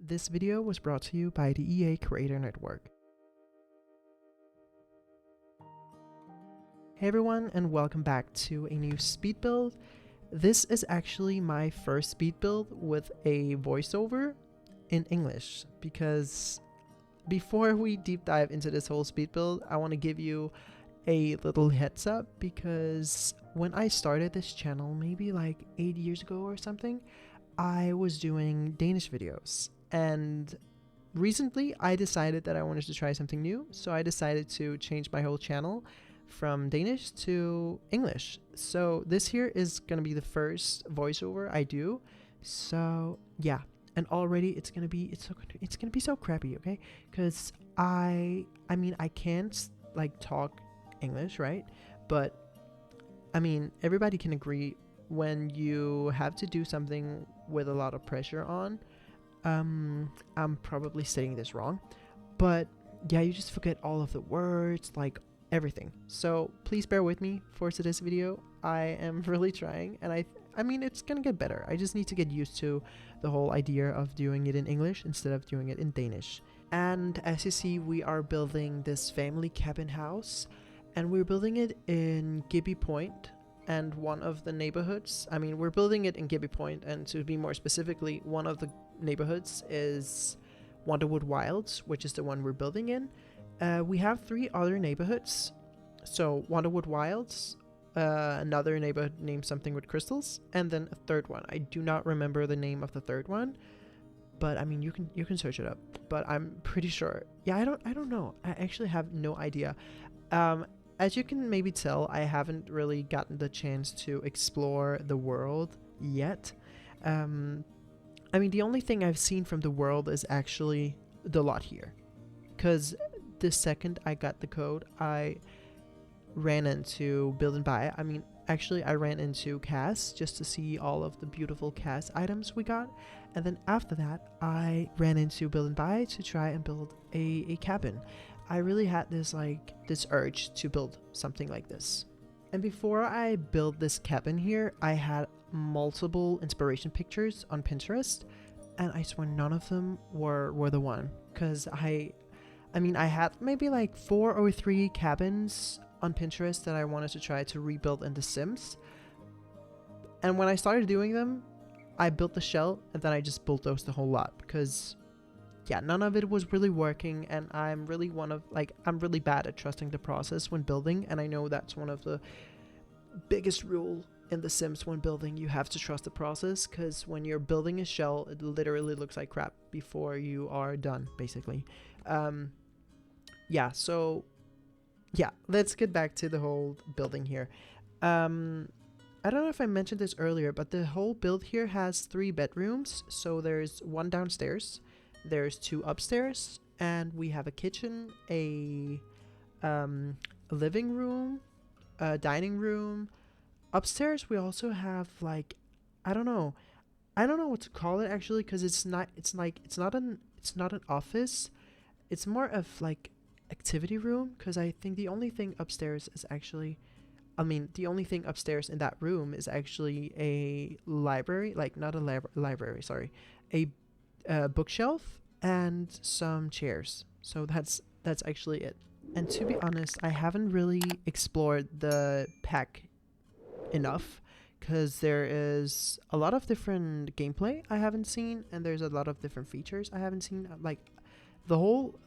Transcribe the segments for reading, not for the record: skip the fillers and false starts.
This video was brought to you by the EA Creator Network. Hey everyone, and welcome back to a new speed build. This is actually my first speed build with a voiceover in English, because before we deep dive into this whole speed build, I want to give you a little heads up, because when I started this channel maybe like 8 years ago or something, I was doing Danish videos, and recently I decided that I wanted to try something new, so I decided to change my whole channel from Danish to English. So this here is gonna be the first voiceover I do. So yeah, and already it's gonna be so crappy, okay? Because I mean I can't like talk English, right? But I mean everybody can agree when you have to do something with a lot of pressure on, I'm probably saying this wrong, but yeah, you just forget all of the words, like everything. So please bear with me for today's video. I am really trying, and I mean it's gonna get better. I just need to get used to the whole idea of doing it in English instead of doing it in Danish. And as you see, we are building this family cabin house, and we're building it in Gibbi Point. And one of the neighborhoods, I mean, we're building it in Gibbi Point, and to be more specifically, one of the neighborhoods is Wonderwood Wilds, which is the one we're building in. We have 3 other neighborhoods. So Wonderwood Wilds, another neighborhood named something with crystals, and then a third one. I do not remember the name of the third one, but I mean, you can search it up. But I'm pretty sure. Yeah, I don't know. I actually have no idea. As you can maybe tell, I haven't really gotten the chance to explore the world yet. I mean, the only thing I've seen from the world is actually the lot here. Because the second I got the code, I ran into Build and Buy. I mean, actually, I ran into Cass just to see all of the beautiful Cass items we got. And then after that, I ran into Build and Buy to try and build a cabin. I really had this urge to build something like this. And before I built this cabin here, I had multiple inspiration pictures on Pinterest, and I swear none of them were the one. Because I mean I had maybe like 4 or 3 cabins on Pinterest that I wanted to try to rebuild in The Sims. And when I started doing them, I built the shell and then I just bulldozed the whole lot, because yeah, none of it was really working, and I'm really bad at trusting the process when building, and I know that's one of the biggest rule in The Sims when building. You have to trust the process, because when you're building a shell, it literally looks like crap before you are done, basically. Yeah, so yeah, let's get back to the whole building here. I don't know if I mentioned this earlier, but the whole build here has 3 bedrooms. So there's 1 downstairs, there's 2 upstairs, and we have a kitchen, a living room, a dining room. Upstairs we also have like, I don't know what to call it actually, because it's not an office. It's more of like activity room, because I think the only thing upstairs is actually, the only thing upstairs in that room is actually a library, like not a library, sorry, a bookshelf and some chairs. So that's actually it. And to be honest, I haven't really explored the pack enough, because there is a lot of different gameplay I haven't seen, and there's a lot of different features I haven't seen, like the whole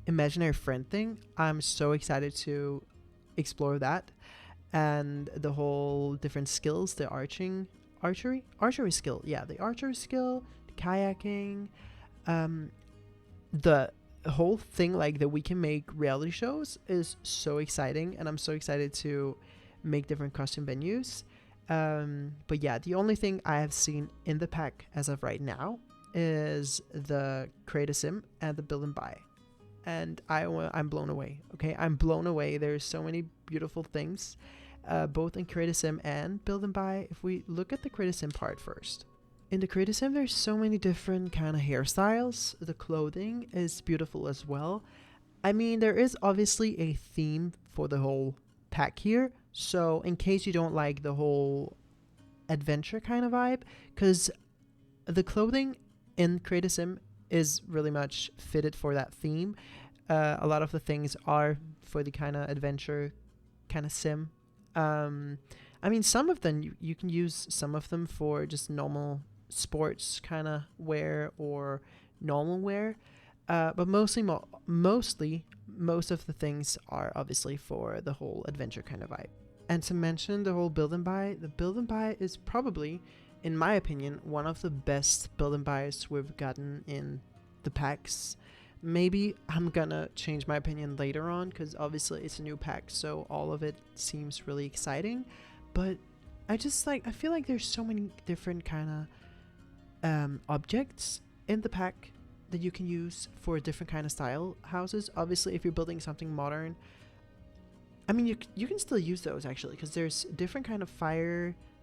imaginary friend thing. I'm so excited to explore that, and the whole different skills, the archery skill, yeah, the archery skill, the kayaking, the whole thing like that we can make reality shows is so exciting, and I'm so excited to make different costume venues. But yeah, the only thing I have seen in the pack as of right now is the Create a Sim and the Build and Buy, and I'm blown away. Okay, I'm blown away. There's so many beautiful things, both in Create a Sim and Build and Buy. If we look at the Create a Sim part first, in the Create a Sim there's so many different kind of hairstyles. The clothing is beautiful as well. I mean, there is obviously a theme for the whole pack here, so in case you don't like the whole adventure kind of vibe, because the clothing in Create a Sim is really much fitted for that theme. A lot of the things are for the kind of adventure kind of sim. I mean, some of them you can use some of them for just normal sports kind of wear or normal wear, but mostly most of the things are obviously for the whole adventure kind of vibe. And to mention the whole build and buy, the build and buy is probably, in my opinion, one of the best build and buys we've gotten in the packs. Maybe I'm gonna change my opinion later on because obviously it's a new pack, so all of it seems really exciting. But I feel like there's so many different kind of objects in the pack that you can use for different kind of style houses. Obviously, if you're building something modern, I mean, you can still use those actually, because there's different kind of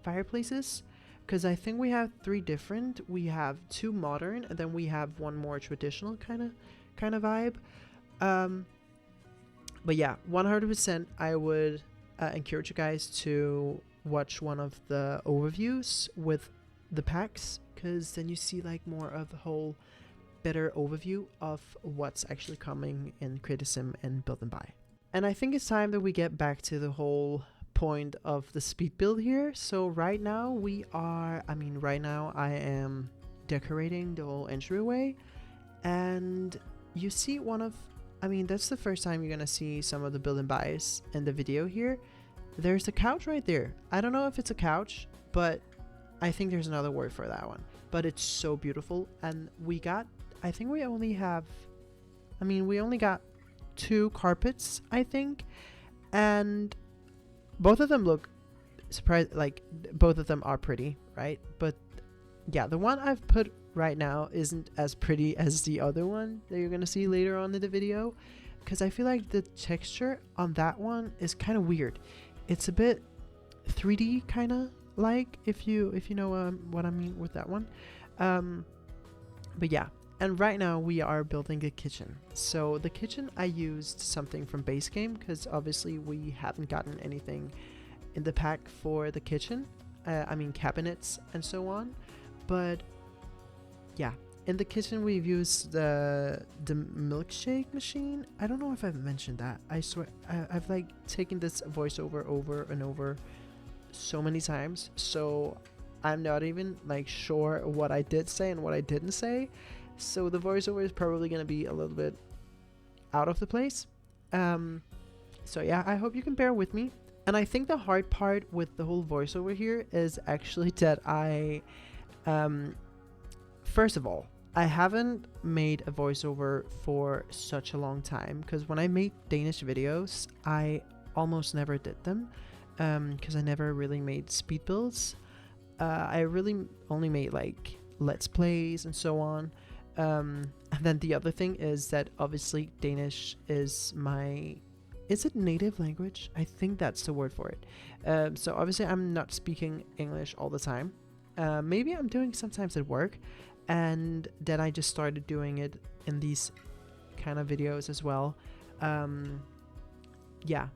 fireplaces. Because I think we have 3 different. We have 2 modern, and then we have 1 more traditional kind of vibe. But yeah, 100% I would encourage you guys to watch one of the overviews with the packs, because then you see like more of the whole better overview of what's actually coming in Create a Sim and Build and Buy. And I think it's time that we get back to the whole point of the speed build here. So right now I am decorating the whole entryway, and you see that's the first time you're gonna see some of the build and buys in the video here. There's a couch right there. I don't know if it's a couch, but I think there's another word for that one. But it's so beautiful, and we only got 2 carpets, I think, and both of them look both of them are pretty, right? But yeah, the one I've put right now isn't as pretty as the other one that you're gonna see later on in the video, because I feel like the texture on that one is kind of weird. It's a bit 3D kind of like, if you know what I mean with that one. But yeah, and right now we are building a kitchen. So the kitchen, I used something from base game because obviously we haven't gotten anything in the pack for the kitchen. Cabinets and so on. But yeah, in the kitchen we've used the milkshake machine. I don't know if I've mentioned that. I swear I've like taken this voiceover over and over so many times, so I'm not even like sure what I did say and what I didn't say. So the voiceover is probably going to be a little bit out of the place. So yeah, I hope you can bear with me. And I think the hard part with the whole voiceover here is actually that first of all, I haven't made a voiceover for such a long time, because when I made Danish videos, I almost never did them, because I never really made speed builds. I really only made like let's plays and so on. And then the other thing is that obviously Danish is it native language? I think that's the word for it. So obviously I'm not speaking English all the time. Maybe I'm doing sometimes at work, and then I just started doing it in these kind of videos as well. Yeah,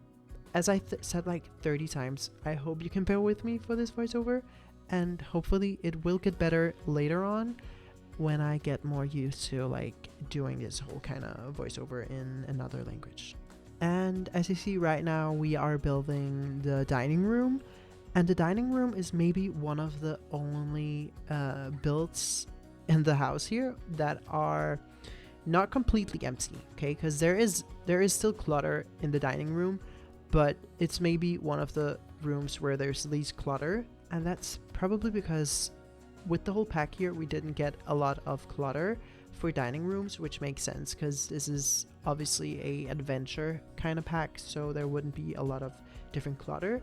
as I said like 30 times, I hope you can bear with me for this voiceover, and hopefully it will get better later on when I get more used to like doing this whole kind of voiceover in another language. And as you see right now, we are building the dining room, and the dining room is maybe one of the only builds in the house here that are not completely empty, okay? Because there is still clutter in the dining room, but it's maybe one of the rooms where there's least clutter, and that's probably because with the whole pack here we didn't get a lot of clutter for dining rooms, which makes sense because this is obviously a adventure kind of pack, so there wouldn't be a lot of different clutter.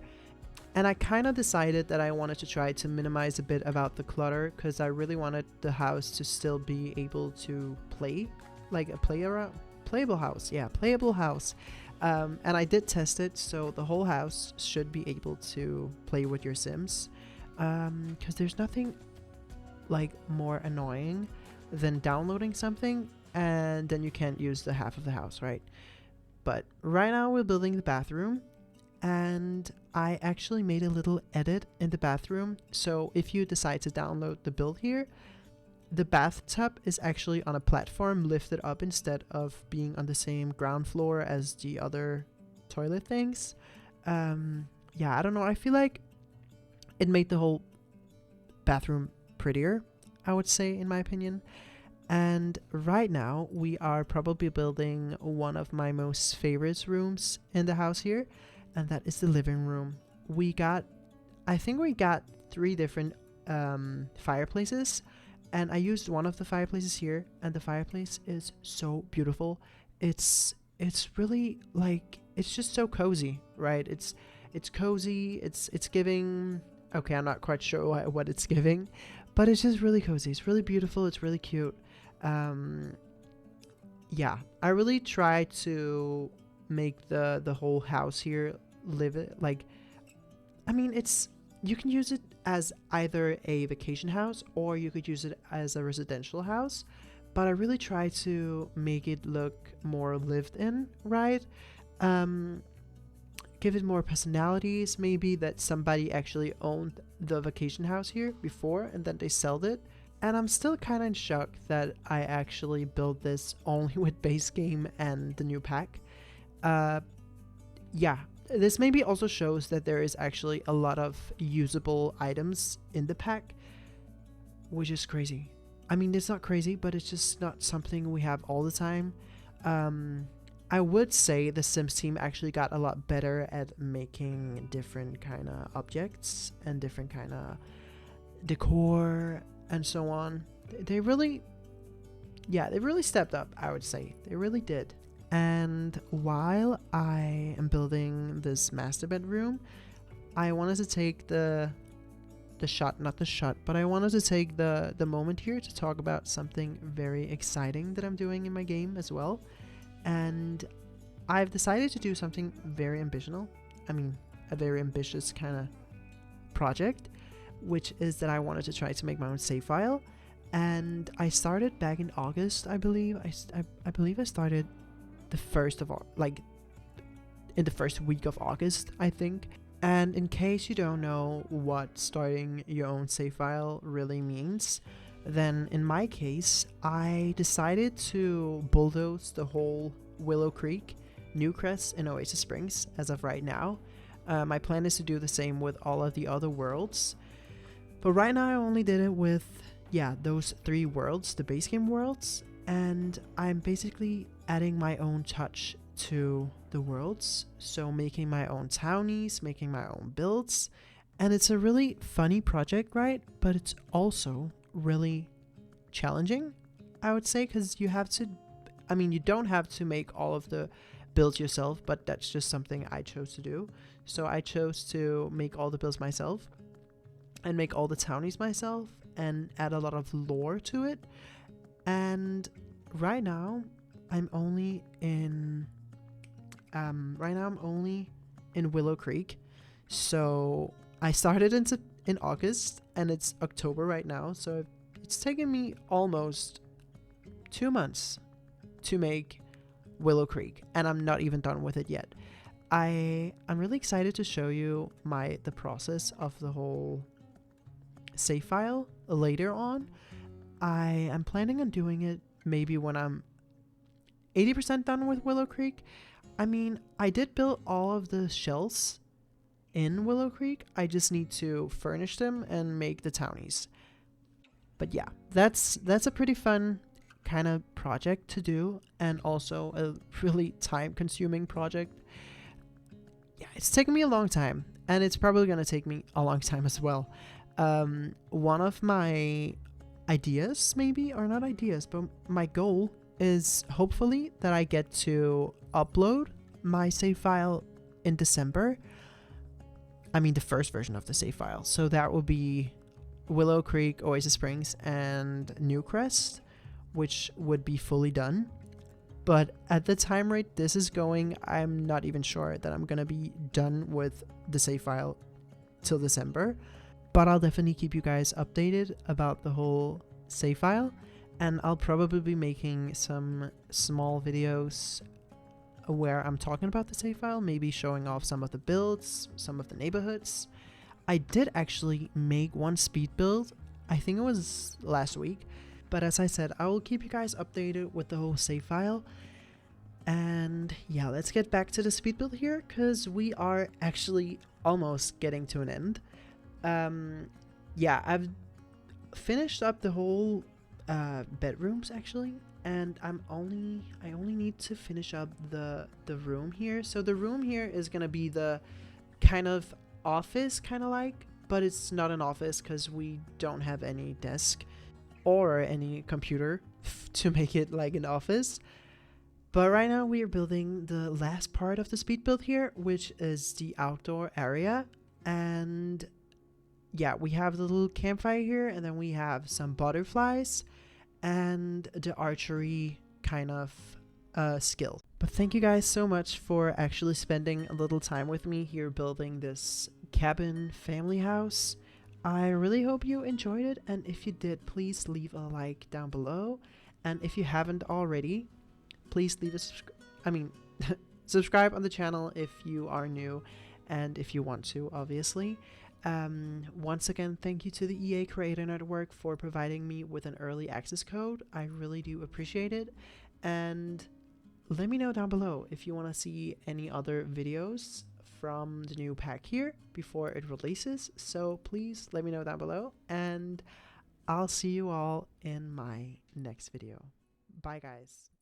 And I kind of decided that I wanted to try to minimize a bit about the clutter, because I really wanted the house to still be able to play, like a playable house. Yeah, playable house. And I did test it, so the whole house should be able to play with your Sims, because there's nothing like more annoying than downloading something and then you can't use the half of the house, right? But right now we're building the bathroom, and I actually made a little edit in the bathroom. So if you decide to download the build here, the bathtub is actually on a platform lifted up instead of being on the same ground floor as the other toilet things. Yeah, I don't know. I feel like it made the whole bathroom prettier, I would say, in my opinion. And right now, we are probably building one of my most favorite rooms in the house here, and that is the living room. I think we got 3 different fireplaces, and I used one of the fireplaces here, and the fireplace is so beautiful. It's really like, it's just so cozy, right? It's cozy. It's giving. Okay, I'm not quite sure what it's giving, but it's just really cozy. It's really beautiful. It's really cute. Yeah, I really try to make the whole house here live it like. I mean, you can use it as either a vacation house or you could use it as a residential house, but I really try to make it look more lived in, right? Give it more personalities, maybe that somebody actually owned the vacation house here before and then they sold it. And I'm still kind of in shock that I actually built this only with base game and the new pack. Yeah, this maybe also shows that there is actually a lot of usable items in the pack, which is crazy. I mean, it's not crazy, but it's just not something we have all the time. I would say the Sims team actually got a lot better at making different kind of objects and different kind of decor and so on. They really stepped up, I would say. They really did. And while I am building this master bedroom, I wanted to take the moment here to talk about something very exciting that I'm doing in my game as well. And I've decided to do something very ambitious. I mean, a very ambitious kind of project, which is that I wanted to try to make my own save file. And I started back in August, I believe. I believe I started in the first week of August, I think. And in case you don't know what starting your own save file really means, then in my case, I decided to bulldoze the whole Willow Creek, Newcrest, and Oasis Springs as of right now. My plan is to do the same with all of the other worlds. But right now I only did it with, those 3 worlds, the base game worlds. And I'm basically adding my own touch to the worlds. So making my own townies, making my own builds. And it's a really funny project, right? But it's also really challenging, I would say, because you don't have to make all of the builds yourself, but that's just something I chose to do. So I chose to make all the builds myself and make all the townies myself and add a lot of lore to it. And right now I'm only in Willow Creek. So I started in August and it's October right now, so it's taken me almost 2 months to make Willow Creek, and I'm not even done with it yet. I'm really excited to show you the process of the whole save file later on. I am planning on doing it maybe when I'm 80% done with Willow Creek. I mean, I did build all of the shells in Willow Creek. I just need to furnish them and make the townies. But yeah, that's a pretty fun kind of project to do, and also a really time-consuming project. Yeah, it's taken me a long time, and it's probably going to take me a long time as well. One of my ideas, maybe, or not ideas, but my goal is hopefully that I get to upload my save file in December. I mean, the first version of the save file. So that will be Willow Creek, Oasis Springs, and Newcrest, which would be fully done. But at the time rate this is going, I'm not even sure that I'm gonna be done with the save file till December. But I'll definitely keep you guys updated about the whole save file, and I'll probably be making some small videos where I'm talking about the save file, maybe showing off some of the builds, some of the neighborhoods. I did actually make one speed build, I think it was last week, But as I said, I will keep you guys updated with the whole save file. And yeah, let's get back to the speed build here, because we are actually almost getting to an end. Yeah, I've finished up the whole bedrooms actually, and I only need to finish up the room here. So the room here is gonna be the kind of office, kind of like, but it's not an office because we don't have any desk or any computer to make it like an office. But right now we are building the last part of the speed build here, which is the outdoor area. And yeah, we have the little campfire here, and then we have some butterflies and the archery kind of skill. But thank you guys so much for actually spending a little time with me here building this cabin family house. I really hope you enjoyed it, and if you did, please leave a like down below. And if you haven't already, please leave a subscribe on the channel if you are new, and if you want to, obviously. Once again, thank you to the EA Creator Network for providing me with an early access code. I really do appreciate it. And let me know down below if you want to see any other videos from the new pack here before it releases. So please let me know down below, and I'll see you all in my next video. Bye guys.